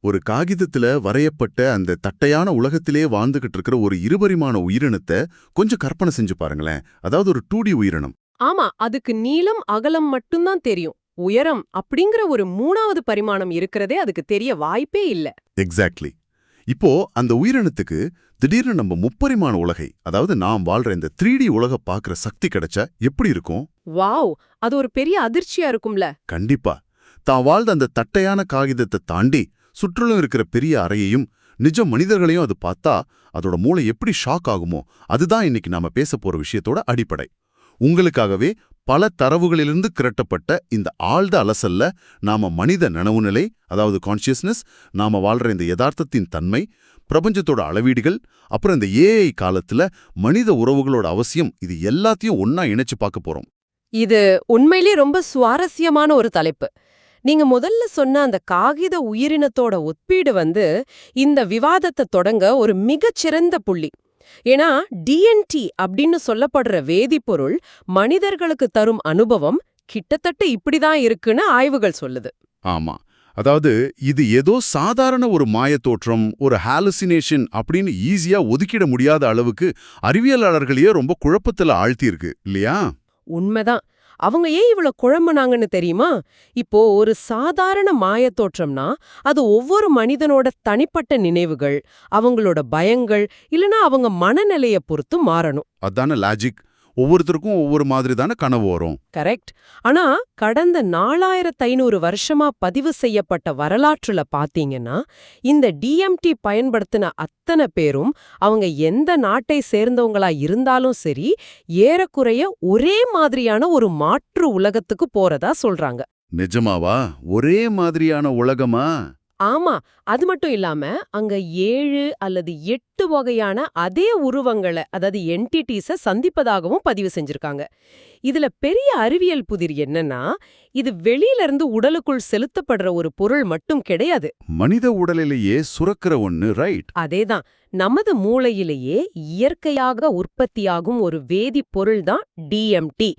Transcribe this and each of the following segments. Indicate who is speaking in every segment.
Speaker 1: ஒரு காகிதத்துல வரையப்பட்ட அந்த தட்டையான உலகத்திலே வாழ்ந்துகிட்டு இருக்கிற ஒரு இருபரிமாண உயிரினத்தை கொஞ்சம் கற்பனை செஞ்சு பாருங்களேன். அதாவது ஒரு 2D உயிரினம்.
Speaker 2: ஆமா, அதுக்கு நீளம் அகலம் மட்டும்தான் தெரியும். உயரம் அப்படிங்கிற ஒரு மூணாவது பரிமாணம் இருக்கிறதே அதுக்கு தெரிய வாய்ப்பே இல்ல.
Speaker 1: எக்ஸாக்ட்லி. இப்போ அந்த உயிரினத்துக்கு திடீர்னு நம்ம முப்பரிமாண உலகை, அதாவது நாம் வாழ்ற இந்த 3D உலக பாக்குற சக்தி கிடைச்சா எப்படி இருக்கும்?
Speaker 2: வாவ், அது ஒரு பெரிய அதிர்ச்சியா இருக்கும்ல.
Speaker 1: கண்டிப்பா. தான் வாழ்ந்த அந்த தட்டையான காகிதத்தை தாண்டி சுற்றிலும் இருக்கிற பெரிய அறையையும் நிஜ மனிதர்களையும் அது பார்த்தா அதோட மூளை எப்படி ஷாக் ஆகுமோ, அதுதான் இன்னைக்கு நாம பேச போற விஷயத்தோட அடிப்படை. உங்களுக்காகவே பல தரவுகளிலிருந்து திரட்டப்பட்ட இந்த ஆழ்ந்த அலசல்ல நாம மனித நனவு நிலை, அதாவது கான்ஷியஸ்னஸ், நாம வாழ்ற இந்த யதார்த்தத்தின் தன்மை, பிரபஞ்சத்தோட அளவீடுகள், அப்புறம் இந்த ஏஐ காலத்துல மனித உறவுகளோட அவசியம், இது எல்லாத்தையும் ஒன்னா இணைச்சு பார்க்க போறோம்.
Speaker 2: இது உண்மையிலே ரொம்ப சுவாரஸ்யமான ஒரு தலைப்பு. நீங்க முதல்ல சொன்ன அந்த காகித உயிரினத்தோட ஒப்பீடு இந்த விவாதத்தை தொடங்க ஒரு மிகச்சிறந்த புள்ளி. ஏன்னா டிஎன்டி அப்படின்னு சொல்லப்படுற வேதிப்பொருள் மனிதர்களுக்கு தரும் அனுபவம் கிட்டத்தட்ட இப்படிதான் இருக்குன்னு ஆய்வுகள் சொல்லுது.
Speaker 1: ஆமா. அதாவது இது ஏதோ சாதாரண ஒரு மாயத்தோற்றம், ஒரு ஹாலுசினேஷன் அப்படின்னு ஈஸியா ஒதுக்கிட முடியாத அளவுக்கு அறிவியலாளர்களையே ரொம்ப குழப்பத்துல ஆழ்த்தியிருக்கு இல்லையா?
Speaker 2: உண்மைதான். அவங்க ஏன் இவ்வளவு குழம்புனாங்கன்னு தெரியுமா? இப்போ ஒரு சாதாரண மாயத்தோற்றம்னா அது ஒவ்வொரு மனிதனோட தனிப்பட்ட நினைவுகள், அவங்களோட பயங்கள், இல்லனா அவங்க மனநிலைய பொறுத்து மாறணும்.
Speaker 1: அதான லாஜிக். ஒவ்வொருத்தருக்கும் ஒவ்வொரு மாதிரி தானே கனவு வரும்.
Speaker 2: கரெக்ட். ஆனா கடந்த 4500 வருஷமா பதிவு செய்யப்பட்ட வரலாற்றுல பாத்தீங்கன்னா இந்த டிஎம்டி பயன்படுத்தின அத்தனை பேரும் அவங்க எந்த நாட்டை சேர்ந்தவங்களா இருந்தாலும் சரி, ஏறக்குறைய ஒரே மாதிரியான ஒரு மாற்று உலகத்துக்கு போறதா சொல்றாங்க.
Speaker 1: நிஜமாவா? ஒரே மாதிரியான உலகமா?
Speaker 2: ஆமா, அது மட்டும் இல்லாம அங்க 7 அல்லது 8 வகையான அதே உருவங்களை, அதாவது என்டிட்டிஸ சந்திப்பதாகவும் பதிவு செஞ்சிருக்காங்க. இதுல பெரிய அறிவியல் புதிர் என்னன்னா, இது வெளியில இருந்து உடலுக்குள் செலுத்தப்படுற ஒரு பொருள் மட்டும் கிடையாது.
Speaker 1: மனித உடலிலேயே சுரக்கிற ஒண்ணு, ரைட்?
Speaker 2: அதேதான். நமது மூளையிலேயே இயற்கையாக உற்பத்தியாகும் ஒரு வேதிப்பொருள் தான் டிஎம்டி.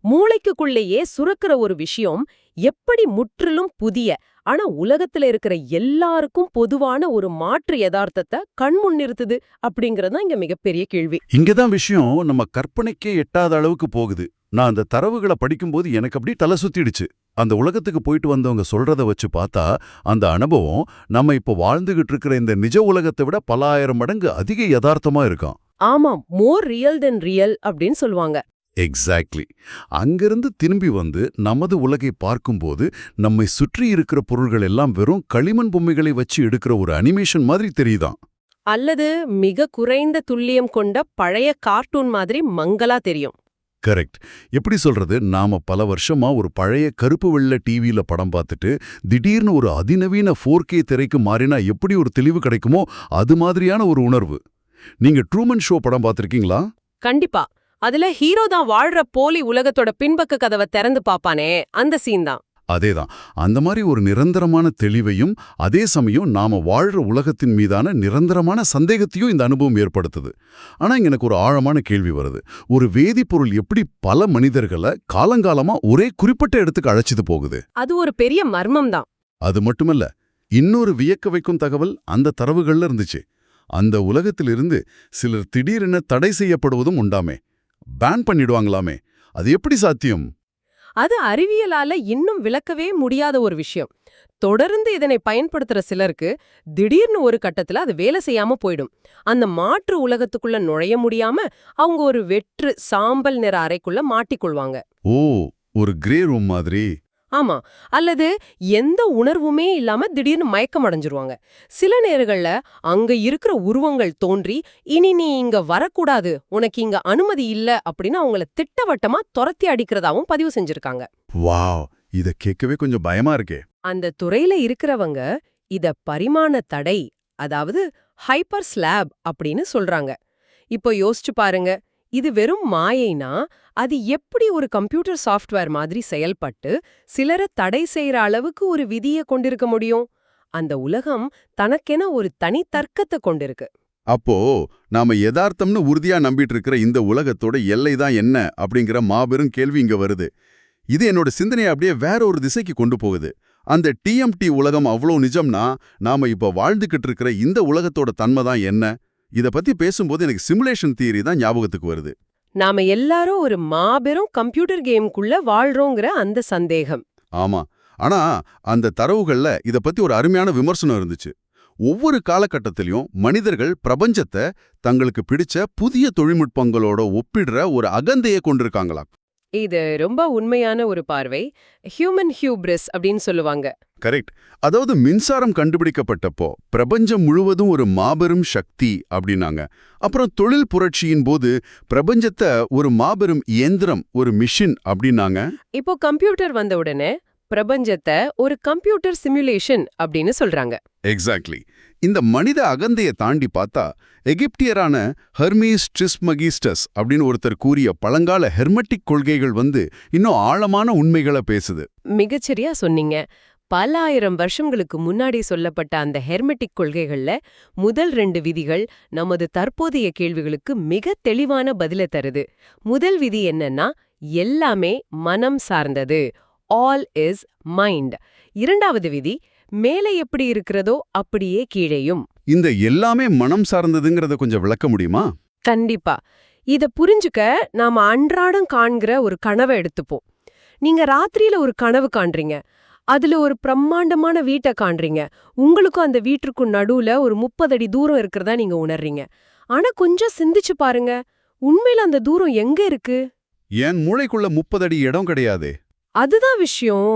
Speaker 2: மூளைக்குள்ளேயே சுரக்கிற ஒரு விஷயம் எப்படி முற்றிலும் புதிய, ஆனா உலகத்துல இருக்கிற எல்லாருக்கும் பொதுவான ஒரு மாற்று யதார்த்தத்தை கண்முன் நிறுத்துது அப்படிங்கறதுதான் இங்க மிகப்பெரிய கேள்வி.
Speaker 1: இங்கதான் விஷயம் நம்ம கற்பனைக்கே எட்டாத அளவுக்கு போகுது. நான் அந்த தரவுகளை படிக்கும்போது எனக்கு அப்படி தலை சுத்திடுச்சு. அந்த உலகத்துக்கு போயிட்டு வந்தவங்க சொல்றத வச்சு பார்த்தா அந்த அனுபவம் நம்ம இப்போ வாழ்ந்துகிட்டு இருக்கிற இந்த நிஜ உலகத்தை விட பல ஆயிரம் மடங்கு அதிக யதார்த்தமா இருக்காம்.
Speaker 2: ஆமாம், மோர் ரியல் தென் ரியல் அப்படின்னு சொல்லுவாங்க.
Speaker 1: எக்ஸாக்ட்லி. அங்கிருந்து திரும்பி வந்து நமது உலகை பார்க்கும்போது நம்மை சுற்றி இருக்கிற பொருள்கள் எல்லாம் வெறும் களிமண் பொம்மைகளை வச்சு எடுக்கிற ஒரு அனிமேஷன் மாதிரி தெரியுதாம்.
Speaker 2: அல்லது மிக குறைந்த துல்லியம் கொண்ட பழைய கார்ட்டூன் மாதிரி மங்கலா தெரியும்.
Speaker 1: கரெக்ட். எப்படி சொல்றது, நாம பல வருஷமா ஒரு பழைய கருப்பு வெள்ளை டிவியில படம் பார்த்துட்டு திடீர்னு ஒரு அதிநவீன 4K திரைக்கு மாறினா எப்படி ஒரு தெளிவு கிடைக்குமோ அது மாதிரியான ஒரு உணர்வு. நீங்க ட்ரூமன் ஷோ படம் பார்த்திருக்கீங்களா?
Speaker 2: கண்டிப்பா. அதுல ஹீரோ தான் வாழ்ற போலி உலகத்தோட பின்பக்க கதவை திறந்து பாப்பானே, அந்த சீன் தான்.
Speaker 1: அதேதான். அந்த மாதிரி ஒரு நிரந்தரமான தெளிவையும் அதே சமயம் நாம வாழ்ற உலகத்தின் மீதான நிரந்தரமான சந்தேகத்தையும் இந்த அனுபவம் ஏற்படுத்துது. ஆனா எனக்கு ஒரு ஆழமான கேள்வி வருது. ஒரு வேதிப்பொருள் எப்படி பல மனிதர்களை காலங்காலமா ஒரே குறிப்பிட்ட இடத்துக்கு அழைச்சிட்டு போகுது?
Speaker 2: அது ஒரு பெரிய மர்மம் தான்.
Speaker 1: அது மட்டுமல்ல, இன்னொரு வியக்க வைக்கும் தகவல் அந்த தரவுகள்ல இருந்துச்சு. அந்த உலகத்திலிருந்து சிலர் திடீரென தடை செய்யப்படுவதும் உண்டாமே, பேன் பண்ணிடுவாங்களாமே. அது எப்படி சாத்தியம்?
Speaker 2: அது அறிவியலால இன்னும் விளக்கவே முடியாத ஒரு விஷயம். தொடர்ந்து இதனை பயன்படுத்துற சிலருக்கு திடீர்னு ஒரு கட்டத்துல அது வேலை செய்யாம போயிடும். அந்த மாற்று உலகத்துக்குள்ள நுழைய முடியாம அவங்க ஒரு வெற்று சாம்பல் நிற அறைக்குள்ள மாட்டிக்கொள்வாங்க.
Speaker 1: ஓ, ஒரு கிரே ரூம் மாதிரி.
Speaker 2: ஆமா, அல்லது எந்த உணர்வுமே இல்லாம திடீர்னு மயக்கம் அடைஞ்சிருவாங்க. சில நேரங்கள்ல அங்க இருக்கிற உருவங்கள் தோன்றி, இனி நீ இங்க வரக்கூடாது, உனக்கு இங்க அனுமதி இல்ல அப்படின்னு அவங்கள திட்டவட்டமா துரத்தி அடிக்கிறதாவும் பதிவு செஞ்சிருக்காங்க.
Speaker 1: வாவ், இத கேட்கவே கொஞ்சம் பயமா இருக்கே.
Speaker 2: அந்த துறையில இருக்கிறவங்க இத பரிமாண தடை, அதாவது ஹைப்பர் ஸ்லாப் அப்படின்னு சொல்றாங்க. இப்போ யோசிச்சு பாருங்க, இது வெறும் மாயைனா அது எப்படி ஒரு கம்ப்யூட்டர் சாஃப்ட்வேர் மாதிரி செயல்பட்டு சிலரை தடை செய்யற அளவுக்கு ஒரு விதியை கொண்டிருக்க முடியும்? அந்த உலகம் தனக்கென ஒரு தனி தர்க்கத்தை கொண்டிருக்கு.
Speaker 1: அப்போ நாம யதார்த்தம்னு உறுதியா நம்பிட்டு இருக்கிற இந்த உலகத்தோட எல்லை தான் என்ன அப்படிங்கிற மாபெரும் கேள்வி இங்க வருது. இது என்னோட சிந்தனையை அப்படியே வேற ஒரு திசைக்கு கொண்டு போகுது. அந்த டிஎம்டி உலகம் அவ்வளோ நிஜம்னா நாம இப்ப வாழ்ந்துகிட்டு இருக்கிற இந்த உலகத்தோட தன்மை தான் என்ன? இத பத்தி பேசும்போது எனக்கு சிமுலேஷன் தியரி தான் ஞாபகத்துக்கு வருது.
Speaker 2: நாம எல்லாரும் ஒரு மாபெரும் கம்ப்யூட்டர் கேம்குள்ள வாழ்றோங்கிற அந்த சந்தேகம்.
Speaker 1: ஆமா. ஆனா அந்த தரவுகள்ல இத பத்தி ஒரு அருமையான விமர்சனம் இருந்துச்சு. ஒவ்வொரு காலகட்டத்திலயும் மனிதர்கள் பிரபஞ்சத்தை தங்களுக்கு பிடிச்ச புதிய தொழில்நுட்பங்களோட ஒப்பிடுற ஒரு அகந்தையை கொண்டிருக்காங்களாம்.
Speaker 2: இது ரொம்ப உண்மையான ஒரு பார்வை. ஹியூமன் ஹியூப்ரிஸ் அப்படின்னு சொல்லுவாங்க.
Speaker 1: கரெக்ட். அதாவது மின்சாரம் கண்டுபிடிக்கப்பட்டப்போ பிரபஞ்சம் முழுவதும் ஒரு மாபெரும் சக்தி அப்படின்னாங்க. அப்புறம் தொழில் புரட்சியின் போது பிரபஞ்சத்தை ஒரு மாபெரும் இயந்திரம், ஒரு மிஷின் அப்படின்னாங்க.
Speaker 2: இப்போ கம்ப்யூட்டர் வந்த உடனே பிரபஞ்சத்தை ஒரு கம்ப்யூட்டர் சிமுலேஷன் அப்படின்னு சொல்றாங்க.
Speaker 1: எக்ஸாக்ட்லி. இந்த மனித அகந்தையை தாண்டி பார்த்தா எகிப்தியரான ஹெர்மீஸ் ட்ரிஸ்மகிஸ்டஸ் அப்படின்னு ஒருத்தர் கூறிய பழங்கால ஹெர்மெட்டிக் கொள்கைகள் இன்னும் ஆழமான உண்மைகளை பேசுது.
Speaker 2: மிகச்சரியா சொன்னீங்க. பல ஆயிரம் வருஷங்களுக்கு முன்னாடி சொல்லப்பட்ட அந்த ஹெர்மெட்டிக் கொள்கைகள்ல முதல் 2 விதிகள் நமது தற்போதைய கேள்விகளுக்கு மிக தெளிவான பதிலை தருது. முதல் விதி என்னன்னா, எல்லாமே மனம் சார்ந்தது. All is mind. இரண்டாவது விதி, மேலே எப்படி இருக்கிறதோ அப்படியே கீழேயும்.
Speaker 1: இந்த எல்லாமே மனம் சார்ந்ததுங்கிறத கொஞ்சம் விளக்க முடியுமா?
Speaker 2: கண்டிப்பா. இத புரிஞ்சுக்க நாம அன்றாடம் காண்கிற ஒரு கனவை எடுத்துப்போம். நீங்க ராத்திரியில ஒரு கனவு காண்றீங்க. அதுல ஒரு பிரம்மாண்டமான வீட்டை காண்றீங்க. உங்களுக்கும் அந்த வீட்டிற்கும் நடுவுல ஒரு 30 அடி தூரம் இருக்கிறதா நீங்க உணர்றீங்க. ஆனா கொஞ்சம் சிந்திச்சு பாருங்க, உண்மையில அந்த தூரம் எங்க இருக்கு?
Speaker 1: என் மூளைக்குள்ள 30 அடி இடம் கிடையாதே.
Speaker 2: அதுதான் விஷயம்.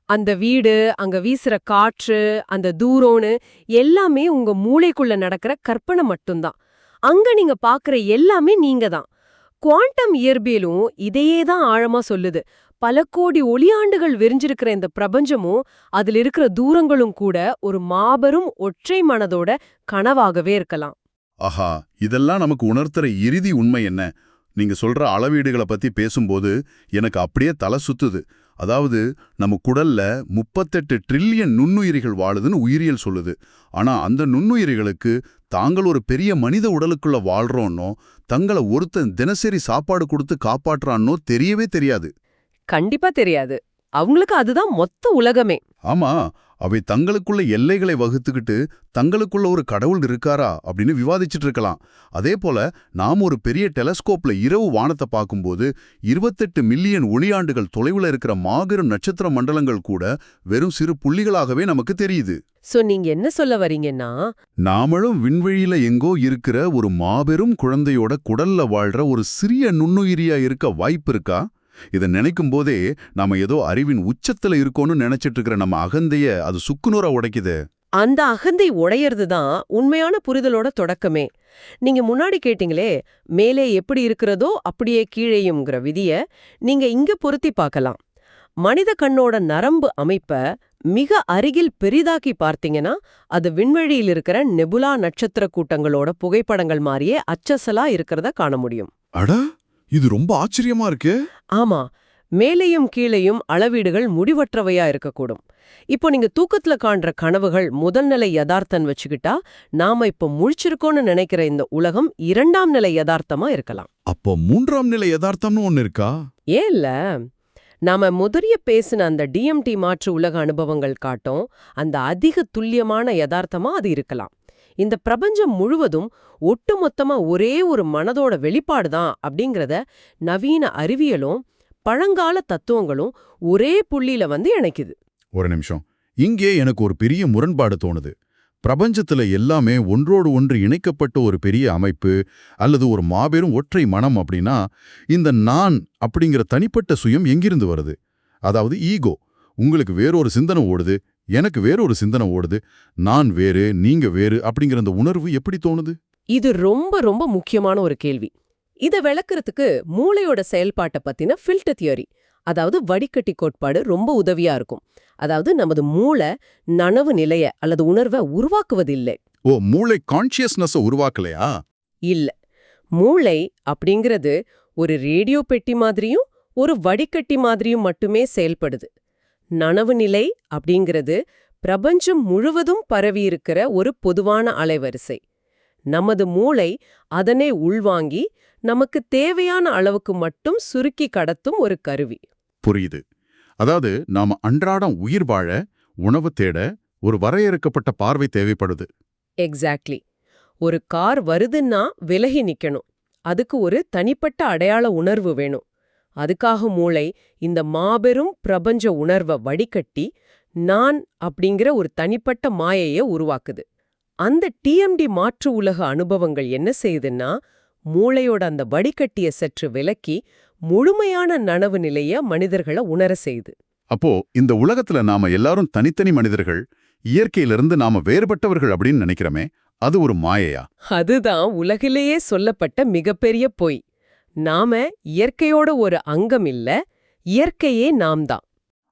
Speaker 2: அந்த வீடு, அங்க வீசுற காற்று, அந்த தூரம்னு எல்லாமே உங்க மூளைக்குள்ள நடக்கிற கற்பனை மட்டும்தான். அங்க நீங்க பாக்குற எல்லாமே நீங்க தான். குவாண்டம் இயற்பியலும் இதையே தான் ஆழமா சொல்லுது. பல கோடி ஒளியாண்டுகள் விரிஞ்சிருக்கிற இந்த பிரபஞ்சமும் அதுல இருக்கிற தூரங்களும் கூட ஒரு மாபெரும் ஒற்றை மனதோட கனவாகவே இருக்கலாம்.
Speaker 1: ஆஹா, இதெல்லாம் நமக்கு உணர்த்துற இறுதி உண்மை என்ன? நீங்க சொல்ற அளவீடுகளை பத்தி பேசும்போது எனக்கு அப்படியே தலை சுத்துது. அதாவது நம்ம குடல்ல 38 ட்ரில்லியன் நுண்ணுயிரிகள் வாழுதுன்னு உயிரியல் சொல்லுது. ஆனா அந்த நுண்ணுயிரிகளுக்கு தாங்கள் ஒரு பெரிய மனித உடலுக்குள்ள வாழ்றோன்னோ, தங்களை ஒருத்தன் தினசரி சாப்பாடு கொடுத்து காப்பாற்றுறான்னோ தெரியவே தெரியாது.
Speaker 2: கண்டிப்பா தெரியாது. அவங்களுக்கு அதுதான் மொத்த உலகமே.
Speaker 1: ஆமா, அவை தங்களுக்குள்ள எல்லைகளை வகுத்துக்கிட்டு தங்களுக்குள்ள ஒரு கடவுள் இருக்காரா அப்படின்னு விவாதிச்சுட்டு இருக்கலாம். அதே போல நாம் ஒரு பெரிய டெலஸ்கோப்ல இரவு வானத்தை பார்க்கும்போது 28 மில்லியன் ஒளியாண்டுகள் தொலைவுல இருக்கிற மாபெரும் நட்சத்திர மண்டலங்கள் கூட வெறும் சிறு புள்ளிகளாகவே நமக்கு தெரியுது.
Speaker 2: சோ நீங்க என்ன சொல்ல வரீங்கன்னா,
Speaker 1: நாமளும் விண்வெளியில எங்கோ இருக்கிற ஒரு மாபெரும் குழந்தையோட குடல்ல வாழ்ற ஒரு சிறிய நுண்ணுயிரியா இருக்க வாய்ப்பு இருக்கா? இதை நினைக்கும் போதே நாம ஏதோ அறிவின் உச்சத்துல இருக்கோன்னு நினைச்சிட்டு இருக்கிற நம்ம அகந்தைய அது சுக்குநூறா உடைக்குது.
Speaker 2: அந்த அகந்தை உடையறது தான் உண்மையான புரிதலோட தொடக்கமே. நீங்க முன்னாடி கேட்டீங்களே, மேலே எப்படி இருக்கிறதோ அப்படியே கீழேயும்ங்கிற விதிய நீங்க இங்க பொருத்தி பார்க்கலாம். மனித கண்ணோட நரம்பு அமைப்ப மிக அருகில் பெரிதாக்கி பார்த்தீங்கன்னா, அது விண்வெளியில் இருக்கிற நெபுலா நட்சத்திர கூட்டங்களோட புகைப்படங்கள் மாதிரியே அச்சசலா இருக்கிறத காண முடியும்.
Speaker 1: அட, இது ரொம்ப ஆச்சரியமா இருக்கு.
Speaker 2: ஆமா, மேலேயும் கீழேயும் அளவீடுகள் முடிவற்றவையா இருக்கக்கூடும். இப்போ நீங்க தூக்கத்துல காண்ற கனவுகள் முதல் நிலை யதார்த்தம் வச்சுக்கிட்டா, நாம இப்ப முழிச்சிருக்கோன்னு நினைக்கிற இந்த உலகம் 2ஆம் நிலை யதார்த்தமா இருக்கலாம்.
Speaker 1: அப்போ 3ஆம் நிலை யதார்த்தம்னு ஒன்னு இருக்கா?
Speaker 2: ஏன் இல்ல? நாம முதலிய பேசின அந்த டிஎம்டி மாற்று உலக அனுபவங்கள் காட்டும் அந்த அதிக துல்லியமான யதார்த்தமா அது இருக்கலாம். இந்த பிரபஞ்சம் முழுவதும் ஒட்டுமொத்தமா ஒரே ஒரு மனதோட வெளிப்பாடுதான் அப்படிங்கறத நவீன அறிவியலும் பழங்கால தத்துவங்களும் ஒரே புள்ளியில இணைக்குது.
Speaker 1: ஒரு நிமிஷம், இங்கே எனக்கு ஒரு பெரிய முரண்பாடு தோணுது. பிரபஞ்சத்துல எல்லாமே ஒன்றோடு ஒன்று இணைக்கப்பட்ட ஒரு பெரிய அமைப்பு அல்லது ஒரு மாபெரும் ஒற்றை மனம் அப்படின்னா, இந்த நான் அப்படிங்கிற தனிப்பட்ட சுயம் எங்கிருந்து வருது? அதாவது ஈகோ. உங்களுக்கு வேறொரு சிந்தனை ஓடுது, எனக்கு வேறொரு சிந்தனை ஓடுது, நான் வேறு நீங்க வேறு அப்படிங்கிற அந்த உணர்வு எப்படி தோணுது?
Speaker 2: இது ரொம்ப ரொம்ப முக்கியமான ஒரு கேள்வி. இத விளக்குறதுக்கு மூளையோட செயல்பாட்டை பத்தின ஃபில்டர் தியரி, அதாவது வடிகட்டி கோட்பாடு ரொம்ப உதவியா இருக்கும். அதாவது நமது மூளை நனவு நிலைய அல்லது உணர்வை உருவாக்குவதில்லை.
Speaker 1: ஓ, மூளை கான்ஷியஸ்னஸ உருவாக்கலையா?
Speaker 2: இல்ல. மூளை அப்படிங்கிறது ஒரு ரேடியோ பெட்டி மாதிரியும் ஒரு வடிகட்டி மாதிரியும் மட்டுமே செயல்படுது. நனவு நிலை அப்படிங்கிறது பிரபஞ்சம் முழுவதும் பரவியிருக்கிற ஒரு பொதுவான அலைவரிசை. நமது மூளை அதனை உள்வாங்கி நமக்கு தேவையான அளவுக்கு மட்டும் சுருக்கி கடத்தும் ஒரு கருவி.
Speaker 1: புரியுது. அதாவது நாம அன்றாடம் உயிர் வாழ உணவு தேட ஒரு வரையறுக்கப்பட்ட பார்வை தேவைப்படுது.
Speaker 2: எக்ஸாக்ட்லி. ஒரு கார் வருதுன்னா விலகி நிக்கணும். அதுக்கு ஒரு தனிப்பட்ட அடையாள உணர்வு வேணும். அதுக்காக மூளை இந்த மாபெரும் பிரபஞ்ச உணர்வை வடிகட்டி நான் அப்படிங்கிற ஒரு தனிப்பட்ட மாயைய உருவாக்குது. அந்த டிஎம்டி மாற்று உலக அனுபவங்கள் என்ன செய்யுதுன்னா, மூளையோட அந்த வடிகட்டிய சற்று விலக்கி முழுமையான நனவு நிலைய மனிதர்களை உணர செய்யுது.
Speaker 1: அப்போ இந்த உலகத்துல நாம எல்லாரும் தனித்தனி மனிதர்கள், இயற்கையிலிருந்து நாம வேறுபட்டவர்கள் அப்படின்னு நினைக்கிறோமே, அது ஒரு மாயையா?
Speaker 2: அதுதான் உலகிலேயே சொல்லப்பட்ட மிகப்பெரிய பொய். நாம இயற்கையோட ஒரு அங்கம் இல்ல, இயற்கையே நாம் தான்.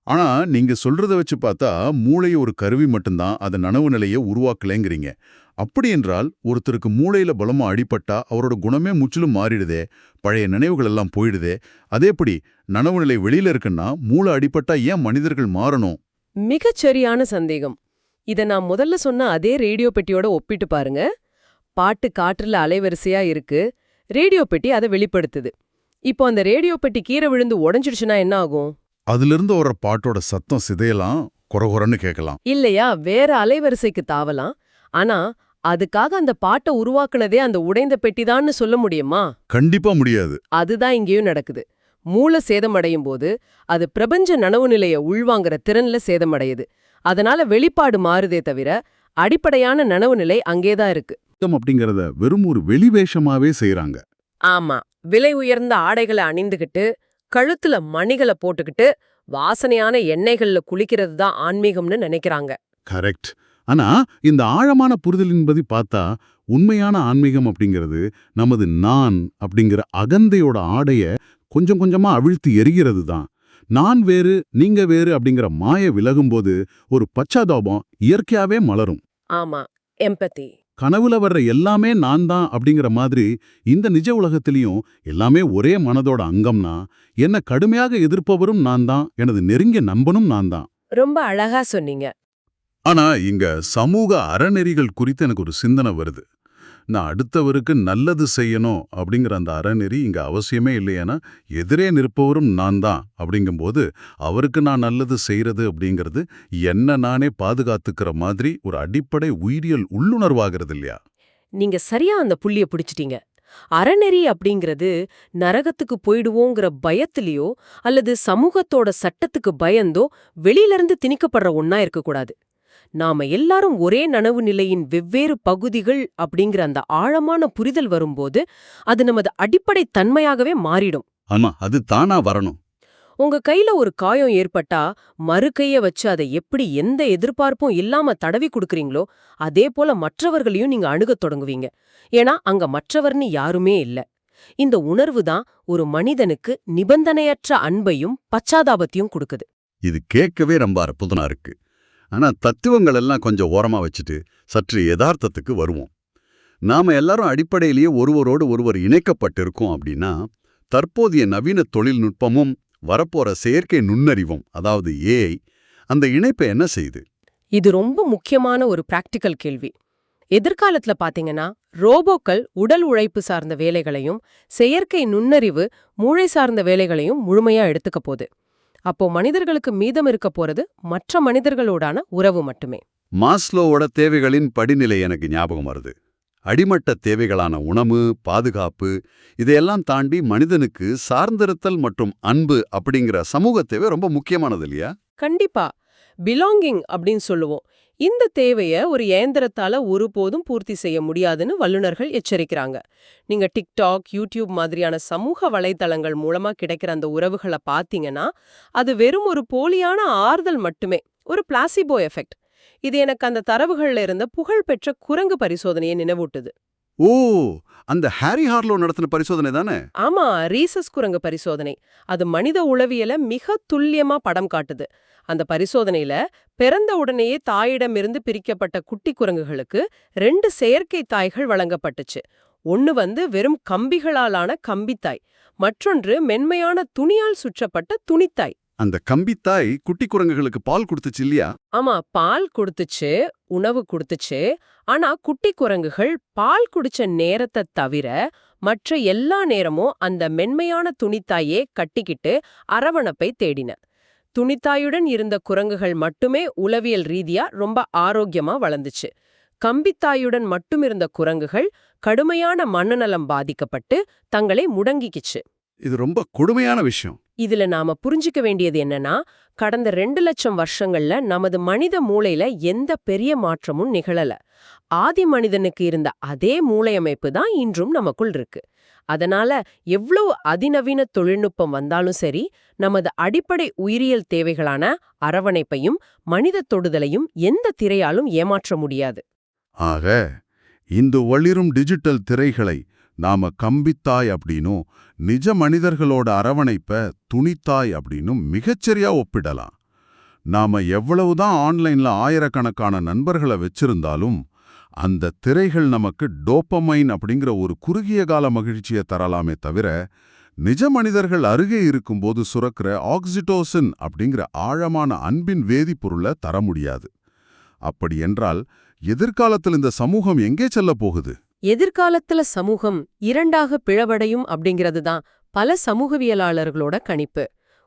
Speaker 1: ஆனா நீங்க சொல்றத வச்சு பார்த்தா மூளை ஒரு கருவி மட்டும்தான் அதை நனவு நிலையை உருவாக்கலைங்கிறீங்க. அப்படி என்றால் ஒருத்தருக்கு மூளையில பலமா அடிபட்டா அவரோட குணமே முற்றிலும் மாறிடுதே, பழைய நினைவுகள் எல்லாம் போயிடுதே. அதேபடி நனவு நிலை வெளியில இருக்குன்னா மூளை அடிபட்டா ஏன் மனிதர்கள் மாறணும்?
Speaker 2: மிகச்சரியான சந்தேகம். இத நான் முதல்ல சொன்ன அதே ரேடியோ பெட்டியோட ஒப்பிட்டு பாருங்க. பாட்டு காற்றுல அலைவரிசையா இருக்கு, ரேடியோ பெட்டி அதை வெளிப்படுத்துது. இப்போ அந்த ரேடியோ பெட்டி கீழே விழுந்து உடைஞ்சிடுச்சுன்னா என்ன ஆகும்?
Speaker 1: அதிலிருந்து வர்ற பாட்டோட சத்தம் சிதையலாம், கொரகொரன்னு கேட்கலாம்.
Speaker 2: இல்லையா, வேற அலைவரிசைக்கு தாவலாம். ஆனா அதுக்காக அந்த பாட்டை உருவாக்குனதே அந்த உடைந்த பெட்டிதான்னு சொல்ல முடியுமா?
Speaker 1: கண்டிப்பா முடியாது.
Speaker 2: அதுதான் இங்கேயும் நடக்குது. மூளை சேதமடையும் போது அது பிரபஞ்ச நனவு நிலைய உள்வாங்குற திறன்ல சேதமடையுது. அதனால வெளிப்பாடு மாறுதே தவிர அடிப்படையான நனவு நிலை அங்கேதான் இருக்கு.
Speaker 1: அப்படிங்கறத வெறும் ஒரு வெளிவேஷமாவே செய்யறாங்க.
Speaker 2: ஆமா, விலை உயர்ந்த ஆடைகளை அணிந்துகிட்டு, கழுத்துல மணிகளை போட்டுக்கிட்டு, வாசனையான எண்ணெய்கள்ல குளிக்கிறது தான் ஆன்மீகம்னு நினைக்கிறாங்க.
Speaker 1: கரெக்ட். ஆனா இந்த ஆழமான புரிதலின்படி பார்த்தா உண்மையான ஆன்மீகம் அப்படிங்கிறது நமது நான் அப்படிங்கிற அகந்தையோட ஆடைய கொஞ்சம் கொஞ்சமா அவிழ்த்து எரிகிறது தான். நான் வேறு நீங்க வேறு அப்படிங்கிற மாய விலகும்போது ஒரு பச்சாதாபம் இயற்கையாவே மலரும்.
Speaker 2: ஆமா, எம்பதி.
Speaker 1: கனவுல வர்ற எல்லாமே நான் தான் அப்படிங்கிற மாதிரி இந்த நிஜ உலகத்திலையும் எல்லாமே ஒரே மனதோட அங்கம்னா, என்ன கடுமையாக எதிர்ப்பவரும் நான் தான், எனது நெருங்கிய நண்பனும் நான் தான்.
Speaker 2: ரொம்ப அழகா சொன்னீங்க.
Speaker 1: ஆனா இங்க சமூக அறநெறிகள் குறித்து எனக்கு ஒரு சிந்தனை வருது. நான் அடுத்தவருக்கு நல்லது செய்யணும் அப்படிங்கிற அந்த அறநெறி இங்க அவசியமே இல்லையேனா, எதிரே நிற்பவரும் நான் தான் அப்படிங்கும்போது அவருக்கு நான் நல்லது செய்யறது அப்படிங்கிறது என்ன நானே பாதுகாத்துக்கிற மாதிரி ஒரு அடிப்படை உயிரியல் உள்ளுணர்வாகிறது இல்லையா?
Speaker 2: நீங்க சரியா அந்த புள்ளிய பிடிச்சிட்டீங்க. அறநெறி அப்படிங்கிறது நரகத்துக்கு போயிடுவோங்கிற பயத்திலயோ அல்லது சமூகத்தோட சட்டத்துக்கு பயந்தோ வெளியிலிருந்து திணிக்கப்படுற ஒண்ணா இருக்கக்கூடாது. நாம எல்லாரும் ஒரே நனவு நிலையின் வெவ்வேறு பகுதிகள் அப்படிங்கிற அந்த ஆழமான புரிதல் வரும்போது அது நமது அடிப்படை தன்மையாகவே மாறிடும்.
Speaker 1: ஆமா, அது தானா வரணும்.
Speaker 2: உங்க கையில ஒரு காயம் ஏற்பட்டா மறு கைய வச்சு அதை எப்படி எந்த எதிர்பார்ப்பும் இல்லாம தடவி கொடுக்கறீங்களோ அதே போல மற்றவர்களையும் நீங்க அணுகத் தொடங்குவீங்க. ஏன்னா அங்க மற்றவர்னு யாருமே இல்ல. இந்த உணர்வு தான் ஒரு மனிதனுக்கு நிபந்தனையற்ற அன்பையும் பச்சாதாபத்தையும் கொடுக்குது.
Speaker 1: இது கேட்கவே ரொம்ப அற்புதமா இருக்கு. ஆனா தத்துவங்கள் எல்லாம் கொஞ்சம் ஓரமா வச்சுட்டு சற்று யதார்த்தத்துக்கு வருவோம். நாம எல்லாரும் அடிப்படையிலேயே ஒருவரோடு ஒருவர் இணைக்கப்பட்டிருக்கோம் அப்படின்னா, தற்போதைய நவீன தொழில்நுட்பமும் வரப்போற செயற்கை நுண்ணறிவும், அதாவது ஏஐ, அந்த இணைப்பை என்ன செய்யுது?
Speaker 2: இது ரொம்ப முக்கியமான ஒரு பிராக்டிக்கல் கேள்வி. எதிர்காலத்துல பாத்தீங்கன்னா ரோபோக்கள் உடல் உழைப்பு சார்ந்த வேலைகளையும் செயற்கை நுண்ணறிவு மூளை சார்ந்த வேலைகளையும் முழுமையா எடுத்துக்க போகுது. அப்போ மனிதர்களுக்கு மீதம் இருக்க போறது மற்ற மனிதர்களோடான உறவு மட்டுமே.
Speaker 1: மாஸ்லோவோட தேவைகளின் படிநிலை எனக்கு ஞாபகம் வருது. அடிமட்ட தேவைகளான உணவு, பாதுகாப்பு, இதையெல்லாம் தாண்டி மனிதனுக்கு சார்ந்திருத்தல் மற்றும் அன்பு அப்படிங்கிற சமூக தேவை ரொம்ப முக்கியமானது இல்லையா?
Speaker 2: கண்டிப்பா. பிலாங்கிங் அப்படின்னு சொல்லுவோம். இந்த தேவைய ஒரு இயந்திரத்தால ஒருபோதும் பூர்த்தி செய்ய முடியாதுன்னு வல்லுநர்கள் எச்சரிக்கிறாங்க. நீங்க டிக்டாக், யூடியூப் மாதிரியான சமூக வலைத்தளங்கள் மூலமா கிடைக்கிற அந்த உறவுகளை பாத்தீங்கன்னா அது வெறும் ஒரு போலியான ஆறுதல் மட்டுமே, ஒரு பிளாசிபோ எஃபெக்ட். இது எனக்கு அந்த தரவுகள்ல இருந்த புகழ்பெற்ற குரங்கு பரிசோதனையை நினைவூட்டுது.
Speaker 1: ஓ, அந்த ஹாரி ஹார்லோ நடத்தின பரிசோதனை தானே?
Speaker 2: ஆமா, ரீசஸ் குரங்கு பரிசோதனை. அது மனித உளவியல மிக துல்லியமா படம் காட்டுது. அந்த பரிசோதனையில பிறந்த உடனேயே தாயிடமிருந்து பிரிக்கப்பட்ட குட்டி குரங்குகளுக்கு 2 செயற்கை தாய்கள் வழங்கப்பட்டுச்சு. ஒன்னு வெறும் கம்பிகளாலான கம்பித்தாய், மற்றொன்று மென்மையான துணியால் சுற்றப்பட்ட துணித்தாய்.
Speaker 1: அந்த கம்பித்தாய் குட்டி குரங்குகளுக்கு பால் கொடுத்துச்சு இல்லையா?
Speaker 2: ஆமா, பால் கொடுத்துச்சு, உணவு கொடுத்துச்சு. ஆனா குட்டி குரங்குகள் பால் குடிச்ச நேரத்தை தவிர மற்ற எல்லா நேரமும் அந்த மென்மையான துணித்தாயே கட்டிக்கிட்டு அரவணைப்பை தேடின. துணித்தாயுடன் இருந்த குரங்குகள் மட்டுமே உளவியல் ரீதியா ரொம்ப ஆரோக்கியமா வளர்ந்துச்சு. கம்பித்தாயுடன் மட்டும் இருந்த குரங்குகள் கடுமையான மனநலம் பாதிக்கப்பட்டு தங்களை முடங்கிக்கிச்சு.
Speaker 1: இது ரொம்ப கொடுமையான விஷயம்.
Speaker 2: இதுல நாம புரிஞ்சுக்க வேண்டியது என்னன்னா, கடந்த 2 லட்சம் வருஷங்கள்ல நமது மனித மூளையில எந்த பெரிய மாற்றமும் நிகழல. ஆதி மனிதனுக்கு இருந்த அதே மூளை அமைப்பு தான் இன்றும் நமக்குள் இருக்கு. அதனால எவ்வளவு அதிநவீன தொழில்நுட்பம் வந்தாலும் சரி, நமது அடிப்படை உயிரியல் தேவைகளான அரவணைப்பையும் மனித தொடுதலையும் எந்த திரையாலும் ஏமாற்ற முடியாது.
Speaker 1: ஆக இந்த ஒளிரும் டிஜிட்டல் திரைகளை நாம கம்பித்தாய் அப்படின்னும் நிஜ மனிதர்களோட அரவணைப்ப துணித்தாய் அப்படின்னும் மிகச்சரியா ஒப்பிடலாம். நாம எவ்வளவுதான் ஆன்லைன்ல ஆயிரக்கணக்கான நண்பர்களை வச்சிருந்தாலும் அந்த திரைகள் நமக்கு டோப்பமைன் அப்படிங்கிற ஒரு குறுகிய கால மகிழ்ச்சியை தரலாமே தவிர, நிஜ மனிதர்கள் அருகே இருக்கும்போது சுரக்கிற ஆக்சிடோசின் அப்படிங்கிற ஆழமான அன்பின் வேதிப்பொருளை தர முடியாது. அப்படி என்றால் எதிர்காலத்தில் இந்த சமூகம் எங்கே செல்ல போகுது?
Speaker 2: எதிர்காலத்துல சமூகம் 2ஆக பிளவடையும் அப்படிங்கிறது தான் பல சமூகவியலாளர்களோட கணிப்பு.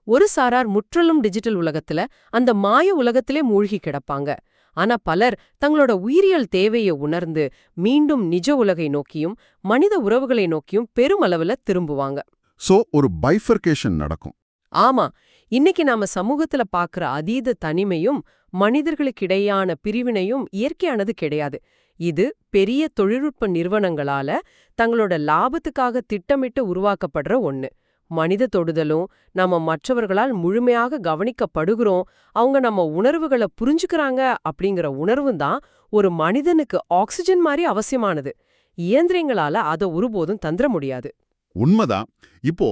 Speaker 2: ஒரு சாரார் முற்றிலும் டிஜிட்டல் உலகத்துல அந்த மாய உலகத்திலே மூழ்கி கிடப்பாங்க. ஆனா பலர் தங்களோட உயிரியல் தேவையை உணர்ந்து மீண்டும் நிஜ உலகை நோக்கியும் மனித உறவுகளை நோக்கியும் பெருமளவுல திரும்புவாங்க.
Speaker 1: சோ ஒரு பைஃபர்கேஷன் நடக்கும்.
Speaker 2: ஆமா, இன்னைக்கு நாம சமூகத்துல பாக்குற அதீத தனிமையும் மனிதர்களுக்கிடையான பிரிவினையும் இயற்கையானது கிடையாது. இது பெரிய தொழில்நுட்ப நிறுவனங்களால தங்களோட லாபத்துக்காக திட்டமிட்டு உருவாக்கப்படுற ஒண்ணு. மனித தொடுதலும் நாம மற்றவர்களால் முழுமையாக கவனிக்கப்படுகிறோம், அவங்க நம்ம உணர்வுகளை புரிஞ்சுக்கிறாங்க அப்படிங்கிற உணர்வும் தான் ஒரு மனிதனுக்கு ஆக்சிஜன் மாதிரி அவசியமானது. இயந்திரங்களால அதை ஒருபோதும் தந்துட முடியாது.
Speaker 1: உண்மைதான். இப்போ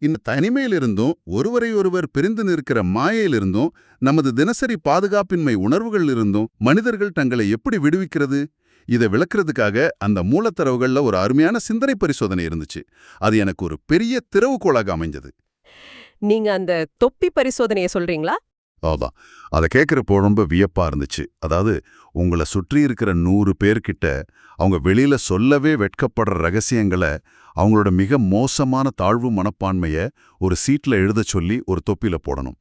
Speaker 1: இந்த தனிமையிலிருந்தும் ஒருவரை ஒருவர் பிரிந்து நிற்கிற மாயையிலிருந்தும் நமது தினசரி பாதுகாப்பின்மை உணர்வுகளிலிருந்தும் மனிதர்கள் தங்களை எப்படி விடுவிக்கிறது? இதை விளக்குறதுக்காக அந்த மூலத்தரவுகள்ல ஒரு அருமையான சிந்தனை பரிசோதனை இருந்துச்சு. அது எனக்கு ஒரு பெரிய திறவுகோலாக அமைஞ்சது.
Speaker 2: நீங்க அந்த தொப்பி பரிசோதனையை சொல்றீங்களா?
Speaker 1: அதான், அதை கேட்குறப்போ ரொம்ப வியப்பா இருந்துச்சு. அதாவது உங்களை சுற்றி இருக்கிற 100 பேர்கிட்ட அவங்க வெளியில சொல்லவே வெட்கப்படுற ரகசியங்களை, அவங்களோட மிக மோசமான தாழ்வு மனப்பான்மைய ஒரு சீட்ல எழுத சொல்லி ஒரு தொப்பில போடணும்.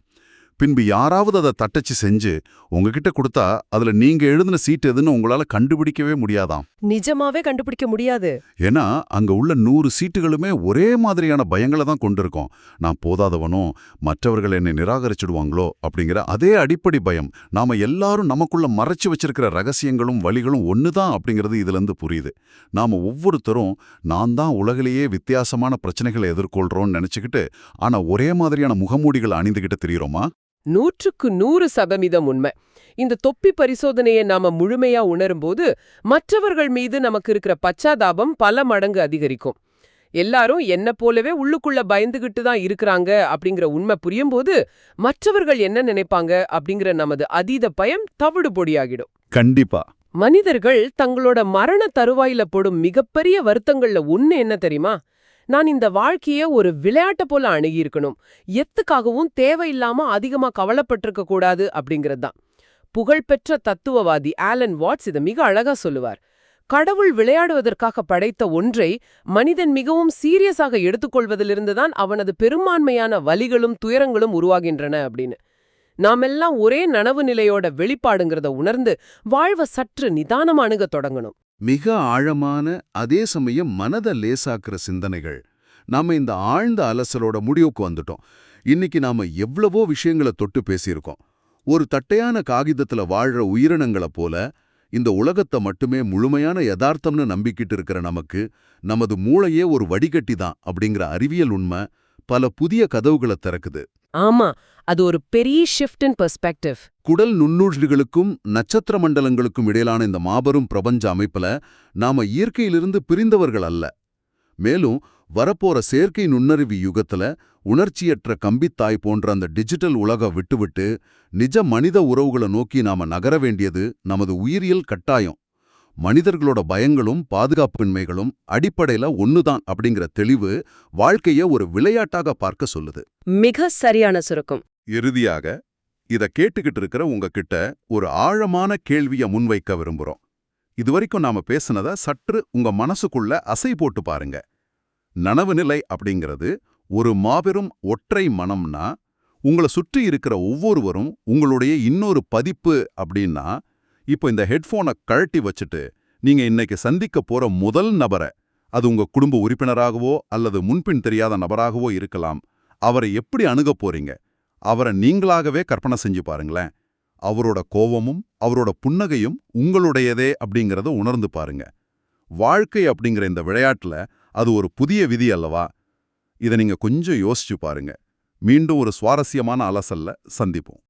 Speaker 1: பின்பு யாராவது அதை தட்டச்சு செஞ்சு உங்ககிட்ட கொடுத்தா அதுல நீங்க எழுதின சீட் எதுன்னு உங்களால கண்டுபிடிக்கவே முடியாதாம்.
Speaker 2: நிஜமாவே கண்டுபிடிக்க முடியாது.
Speaker 1: ஏன்னா அங்க உள்ள 100 சீட்டுகளுமே ஒரே மாதிரியான பயங்களை தான் கொண்டிருக்கோம். நான் போதாதவனோ, மற்றவர்கள் என்னை நிராகரிச்சிடுவாங்களோ அப்படிங்கிற அதே அடிப்படை பயம். நாம எல்லாரும் நமக்குள்ள மறைச்சு வச்சிருக்கிற ரகசியங்களும் வழிகளும் ஒண்ணுதான் அப்படிங்கிறது இதுல இருந்து புரியுது. நாம ஒவ்வொருத்தரும் நான் தான் உலகிலேயே வித்தியாசமான பிரச்சனைகளை எதிர்கொள்றோம்னு நினைச்சுக்கிட்டு ஆனா ஒரே மாதிரியான முகமூடிகள் அணிந்துகிட்டு தெரியுறோமா?
Speaker 2: 100க்கு 100% உண்மை. இந்த தொப்பி பரிசோதனையை நாம முழுமையா உணரும்போது மற்றவர்கள் மீது நமக்கு இருக்கிற பச்சாதாபம் பல மடங்கு அதிகரிக்கும். எல்லாரும் என்ன போலவே உள்ளுக்குள்ள பயந்துகிட்டு தான் இருக்கிறாங்க அப்படிங்கிற உண்மை புரியும்போது மற்றவர்கள் என்ன நினைப்பாங்க அப்படிங்கிற நமது அதீத பயம் தவிடு பொடியாகிடும்.
Speaker 1: கண்டிப்பா.
Speaker 2: மனிதர்கள் தங்களோட மரண தருவாயில போடும் மிகப்பெரிய வருத்தங்கள்ல ஒண்ணு என்ன தெரியுமா? நான் இந்த வாழ்க்கைய ஒரு விளையாட்ட போல அணுகியிருக்கணும், எத்துக்காகவும் தேவையில்லாம அதிகமா கவலைப்பட்டிருக்க கூடாது அப்படிங்கறதுதான். புகழ்பெற்ற தத்துவவாதி ஆலன் வாட்ஸ் இதை மிக அழகா சொல்லுவார். கடவுள் விளையாடுவதற்காக படைத்த ஒன்றை மனிதன் மிகவும் சீரியஸாக எடுத்துக்கொள்வதிலிருந்துதான் அவனது பெரும்பான்மையான வலிகளும் துயரங்களும் உருவாகின்றன அப்படின்னு. நாமெல்லாம் ஒரே நனவு நிலையோட வெளிப்பாடுங்கிறத உணர்ந்து வாழ்வ சற்று நிதானமா அணுக தொடங்கணும்.
Speaker 1: மிக ஆழமான, அதே சமயம் மனதை லேசாக்குற சிந்தனைகள். நாம இந்த ஆழ்ந்த அலசலோட முடிவுக்கு வந்துட்டோம். இன்னைக்கு நாம எவ்வளவோ விஷயங்களை தொட்டு பேசியிருக்கோம். ஒரு தட்டையான காகிதத்துல வாழ்ற உயிரினங்களைப் போல இந்த உலகத்தை மட்டுமே முழுமையான யதார்த்தம்னு நம்பிக்கிட்டு இருக்கிற நமக்கு நமது மூளையே ஒரு வடிகட்டி தான் அப்படிங்கிற அறிவியல் உண்மை பல புதிய கதவுகளை திறக்குது.
Speaker 2: ஆமா, அது ஒரு பெரிய ஷிஃப்ட் இன் பெர்ஸ்பெக்டிவ்.
Speaker 1: குடல் நுண்ணுயிர்களுக்கும் நட்சத்திர மண்டலங்களுக்கும் இடையிலான இந்த மாபெரும் பிரபஞ்ச அமைப்புல நாம இயற்கையிலிருந்து பிரிந்தவர்கள் அல்ல. மேலும் வரப்போற செயற்கை நுண்ணறிவு யுகத்துல உணர்ச்சியற்ற கம்பித்தாய் போன்ற அந்த டிஜிட்டல் உலக விட்டுவிட்டு நிஜ மனித உறவுகளை நோக்கி நாம நகர வேண்டியது நமது உயிரியல் கட்டாயம். மனிதர்களோட பயங்களும் பாதுகாப்பின்மைகளும் அடிப்படையில ஒண்ணுதான் அப்படிங்கிற தெளிவு வாழ்க்கைய ஒரு விளையாட்டாக பார்க்க சொல்லுது.
Speaker 2: மிக சரியான சுருக்கம்.
Speaker 1: இறுதியாக இத கேட்டுக்கிட்டு இருக்கிற உங்ககிட்ட ஒரு ஆழமான கேள்விய முன்வைக்க விரும்புறோம். இதுவரைக்கும் நாம பேசுனத சற்று உங்க மனசுக்குள்ள அசை போட்டு பாருங்க. நனவு நிலை அப்படிங்கிறது ஒரு மாபெரும் ஒற்றை மனம்னா உங்களை சுற்றி இருக்கிற ஒவ்வொருவரும் உங்களுடைய இன்னொரு பதிப்பு அப்படின்னா, இப்போ இந்த ஹெட்ஃபோனை கழட்டி வச்சுட்டு நீங்க இன்னைக்கு சந்திக்க போற முதல் நபரை, அது உங்க குடும்ப உறுப்பினராகவோ அல்லது முன்பின் தெரியாத நபராகவோ இருக்கலாம், அவரை எப்படி அணுகப் போறீங்க? அவரை நீங்களாகவே கற்பனை செஞ்சு பாருங்களேன். அவரோட கோவமும் அவரோட புன்னகையும் உங்களுடையதே அப்படிங்கறத உணர்ந்து பாருங்க. வாழ்க்கை அப்படிங்கிற இந்த விளையாட்டுல அது ஒரு புதிய விதி அல்லவா? இதை நீங்க கொஞ்சம் யோசிச்சு பாருங்க. மீண்டும் ஒரு சுவாரஸ்யமான அலசல்ல சந்திப்போம்.